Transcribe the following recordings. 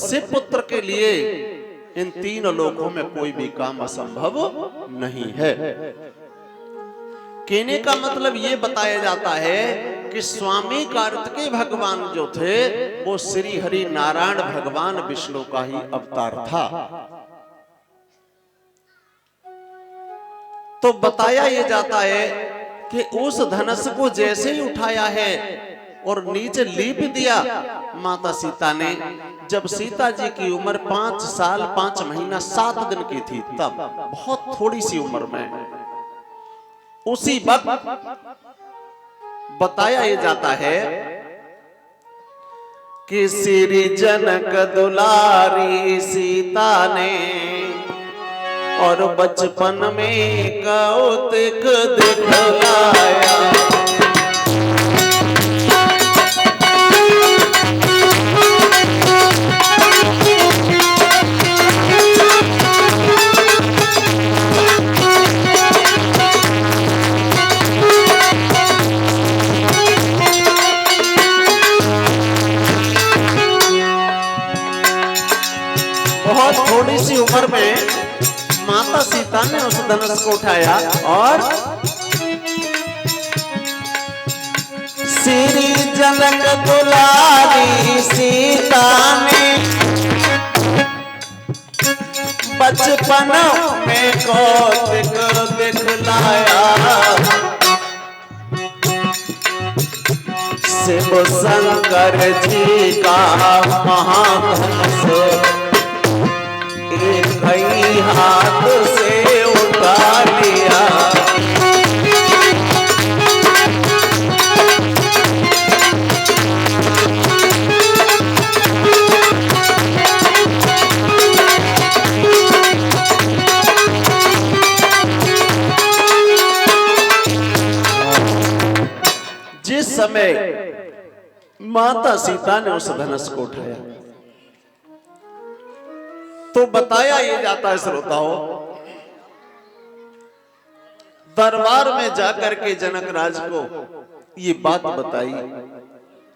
से पुत्र के लिए इन तीन लोकों में कोई भी काम असंभव नहीं है। कहने का मतलब ये बताया जाता है कि स्वामी कार्तिकेय भगवान जो थे वो श्री हरि नारायण भगवान विष्णु का ही अवतार था। तो बताया ये जाता है कि उस धनुष को जैसे ही उठाया है और नीचे लीप दिया माता सीता ने, जब सीता जी की उम्र 5 साल 5 महीना 7 दिन की थी, तब बहुत थोड़ी सी उम्र में उसी वक्त बताया ये जाता है कि श्री जनक दुलारी सीता ने और बचपन में कौतुक दिखलाया। बहुत थोड़ी सी उम्र में माता सीता ने उस धनुष को उठाया और श्री जनक दुलारी सीता ने बचपन में कौतुक दिखलाया। शिव शंकर जी का महाधनुष कई हाथ से उठा लिया। जिस समय माता सीता ने उस धनुष को उठाया तो बताया ये जाता है श्रोताओं, दरबार में जाकर के जनक राज को ये बात बताई,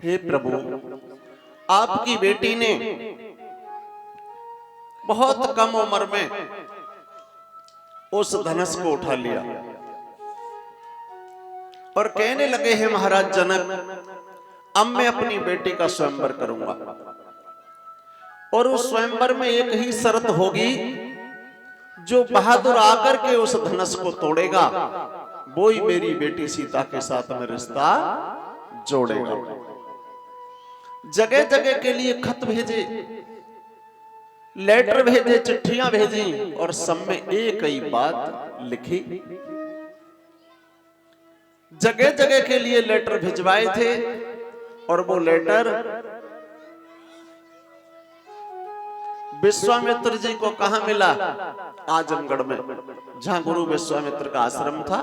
हे प्रभु आपकी बेटी ने बहुत कम उम्र में उस धनुष को उठा लिया और कहने लगे हैं महाराज जनक, अब मैं अपनी बेटी का स्वयंवर करूंगा और उस स्वयंवर में एक ही शर्त होगी, जो बहादुर आकर के उस धनुष को तोड़ेगा वो ही मेरी बेटी सीता के साथ में रिश्ता जोड़ेगा। जगह जगह के लिए खत भेजे, लेटर भेजे, चिट्ठियां भेजी और सब में एक ही बात लिखी। जगह जगह के लिए लेटर भिजवाए थे और वो लेटर विश्वामित्र जी को कहां मिला? आजमगढ़ में, जहां गुरु विश्वामित्र का आश्रम था।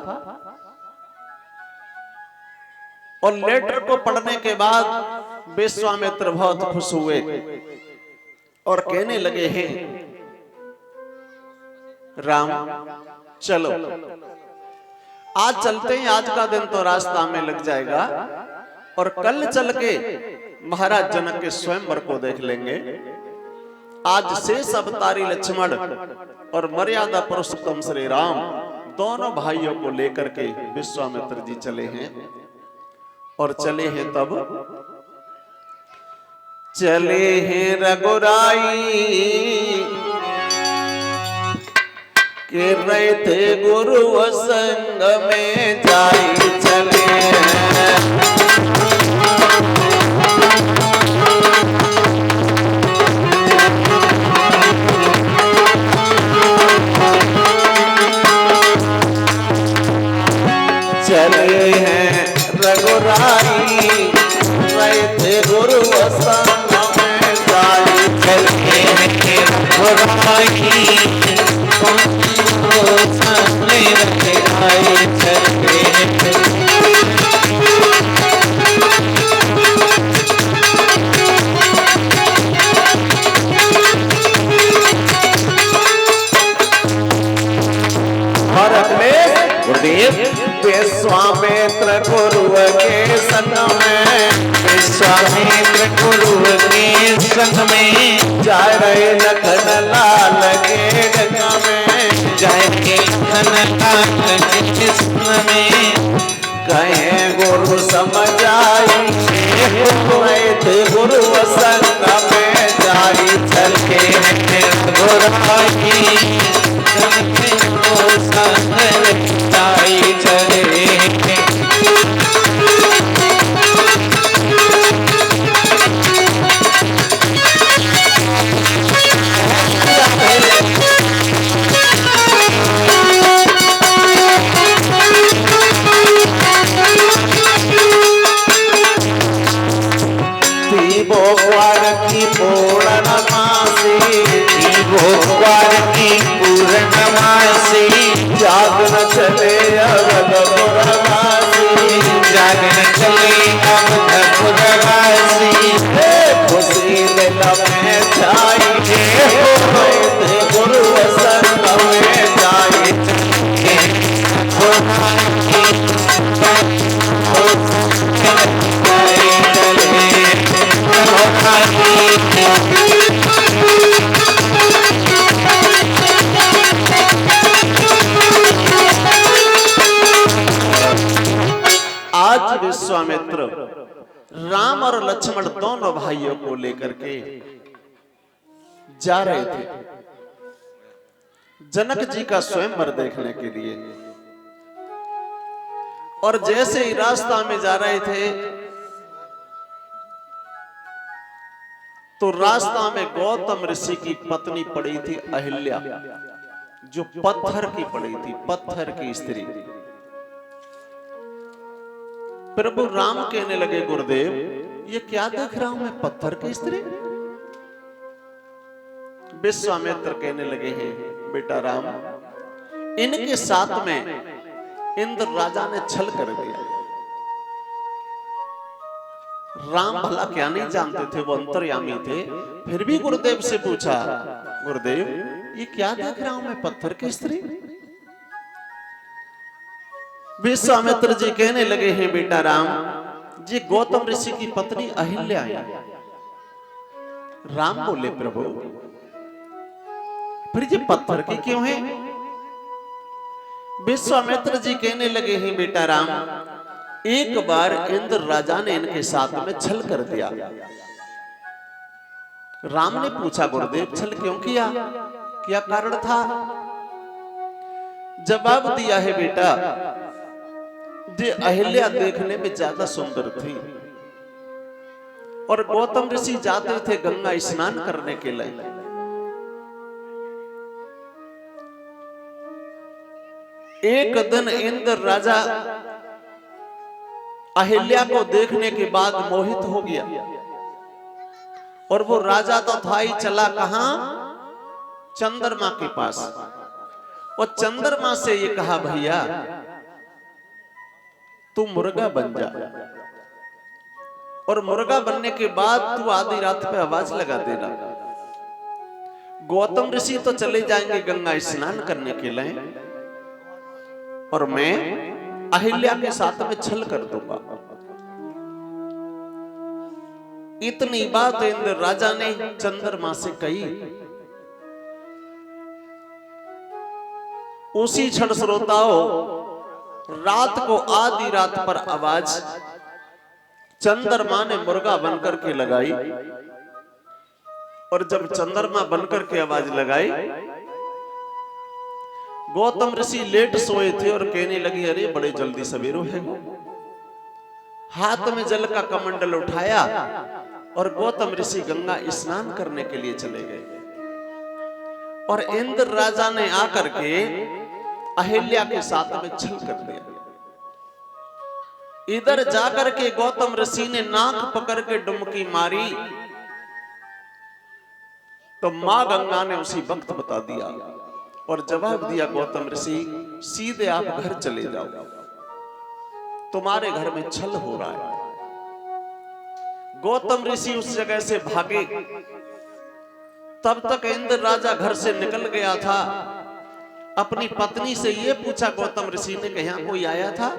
और लेटर को पढ़ने के बाद विश्वामित्र बहुत खुश हुए और कहने लगे हैं राम चलो आज चलते हैं, आज का दिन तो रास्ता में लग जाएगा और कल चल के महाराज जनक के स्वयंवर को देख लेंगे। आज शेष अवतारी लक्ष्मण और मर्यादा पुरुषोत्तम श्री राम दोनों भाइयों को लेकर के विश्वामित्र जी चले हैं और चले हैं तब चले हैं रघुराई के रहे थे गुरु संग में जाई चले चले हैं रघुराई रहे थे गुरु संग में जाई चले हैं रघुराई विश्वामित्र गुरु के संग में, विश्वामित्र गुरु के संग में जा गए लखन लाल के गंगा में, जाएंगे लखन लाल के कृष्ण में। कहे गुरु समझाई थे गुरु संग में जाई चल के बुराई चलते हो संग जाई चले। भोगवार की पूर्णमासी, भोगवार की पूर्णमासी, जागन चले अवधपुरवासी, जागन चले अवधपुरवासी। खुशी दिल में जाई गुरु संग में जाई आज विश्वामित्र राम और लक्ष्मण दोनों भाइयों को लेकर के जा रहे थे जनक जी का स्वयंवर देखने के लिए। और जैसे ही रास्ता में जा रहे थे तो रास्ता में गौतम ऋषि की पत्नी पड़ी थी अहिल्या, जो पत्थर की पड़ी थी, पत्थर की स्त्री। प्रभु राम कहने लगे गुरुदेव ये क्या देख रहा हूं मैं, पत्थर की स्त्री। विश्वामित्र कहने लगे हैं बेटा राम, इनके साथ में इंद्र राजा ने छल कर दिया। राम भला क्या नहीं जानते थे, वो अंतर्यामी थे। फिर भी गुरुदेव से पूछा गुरुदेव ये क्या देख रहा हूं मैं, पत्थर की स्त्री। विश्वामित्र जी कहने लगे हैं बेटा राम जी गौतम ऋषि की पत्नी अहिल्या है। राम बोले प्रभु फिर ये पत्थर की क्यों है। विश्वामित्र जी कहने लगे हैं बेटा राम एक बार इंद्र राजा ने इनके साथ में छल कर दिया। राम ने पूछा गुरुदेव छल क्यों किया, क्या कारण था। जवाब दिया है बेटा ये अहिल्या देखने में ज्यादा सुंदर थी और गौतम ऋषि जाते थे गंगा स्नान करने के लिए। एक दिन इंद्र राजा अहिल्या को देखने के बाद मोहित हो गया और वो राजा तो था ही चला कहां, चंद्रमा के पास। और चंद्रमा से ये कहा भैया तू मुर्गा बन जा और मुर्गा बनने के बाद तू आधी रात पे आवाज लगा देना। गौतम ऋषि तो चले जाएंगे गंगा स्नान करने के लिए और मैं अहिल्या के साथ में छल कर दूंगा। इतनी बात इंद्र राजा ने चंद्रमा से कही। उसी क्षण श्रोताओं रात को आधी रात पर आवाज चंद्रमा ने मुर्गा बनकर के लगाई और जब चंद्रमा बनकर के आवाज लगाई गौतम ऋषि लेट सोए थे और कहने लगी अरे बड़े जल्दी सवेरो है। हाथ में जल का कमंडल उठाया और गौतम ऋषि गंगा स्नान करने के लिए चले गए और इंद्र राजा ने आकर के अहिल्या के साथ में छल कर दिया। इधर जाकर के गौतम ऋषि ने नाक पकड़ के डुबकी मारी तो मां गंगा ने उसी वक्त बता दिया और जवाब दिया गौतम ऋषि सीधे आप घर चले जाओ, तुम्हारे घर में छल हो रहा है। गौतम ऋषि उस जगह से भागे। तब तक इंद्र राजा घर से निकल गया था। अपनी पत्नी से यह पूछा गौतम ऋषि ने कि यहां कोई आया था।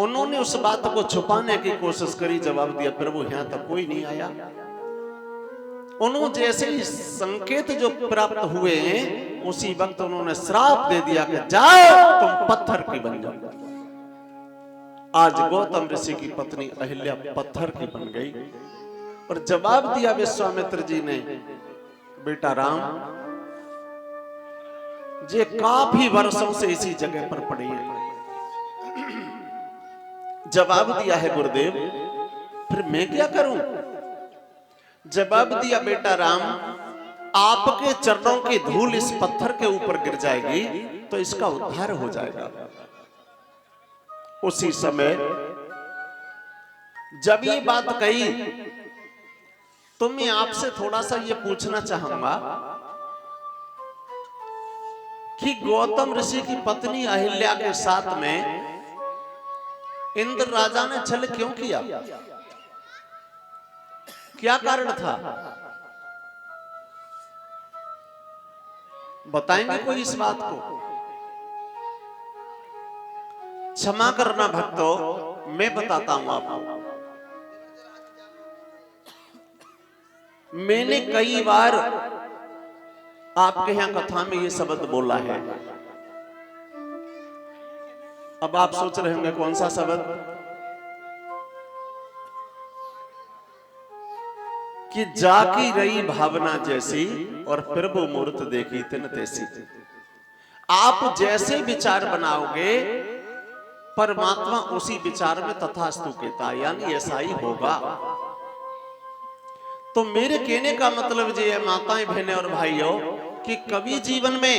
उन्होंने उस बात को छुपाने की कोशिश करी। जवाब दिया प्रभु यहां तक कोई नहीं आया। उन्होंने जैसे ही संकेत जो प्राप्त हुए उसी वक्त उन्होंने श्राप दे दिया कि जाओ तुम पत्थर की बन जाओ। आज गौतम ऋषि की पत्नी अहिल्या पत्थर की बन गई और जवाब दिया विश्वामित्र जी ने, बेटा राम, ये काफी वर्षों से इसी जगह पर पड़ी है। जवाब दिया है गुरुदेव, फिर मैं क्या करूं? जवाब दिया, बेटा राम, आपके चरणों की धूल इस पत्थर के ऊपर गिर जाएगी तो इसका उद्धार हो जाएगा। उसी समय जब ये बात कही तो मैं आपसे थोड़ा सा ये पूछना चाहूंगा कि गौतम ऋषि की पत्नी अहिल्या के साथ में इंद्र राजा ने छल क्यों किया? क्या कारण था? बताएंगे कोई इस बात को? क्षमा करना भक्तों, मैं बताता हूं आपको। मैंने कई बार आपके यहां कथा में ये शब्द बोला है। अब आप सोच रहे होंगे कौन सा शब्द? कि जाकी रही भावना जैसी और प्रभु मूर्त देखी तिन तैसी। आप जैसे विचार बनाओगे परमात्मा उसी विचार में तथास्तु कहता, यानी ऐसा ही होगा। तो मेरे कहने का मतलब ये है माताएं, बहनें और भाइयों, कि कभी जीवन में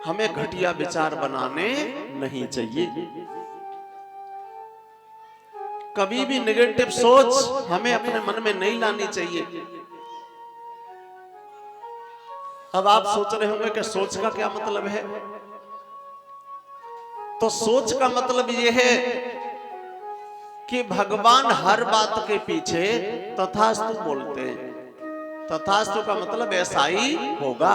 हमें घटिया विचार बनाने नहीं चाहिए। कभी भी नेगेटिव सोच हमें अपने मन में नहीं लानी चाहिए। अब आप सोच रहे होंगे कि सोच का क्या मतलब है? तो सोच का मतलब यह है कि भगवान हर बात के पीछे तथास्तु बोलते हैं। तथास्तु का मतलब ऐसा ही होगा।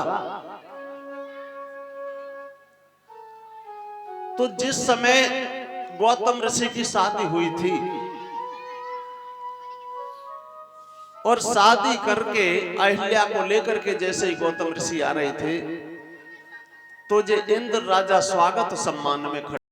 तो जिस समय गौतम ऋषि की शादी हुई थी और शादी करके अहिल्या को लेकर के जैसे ही गौतम ऋषि आ रहे थे तो जे इंद्र राजा स्वागत सम्मान में खड़े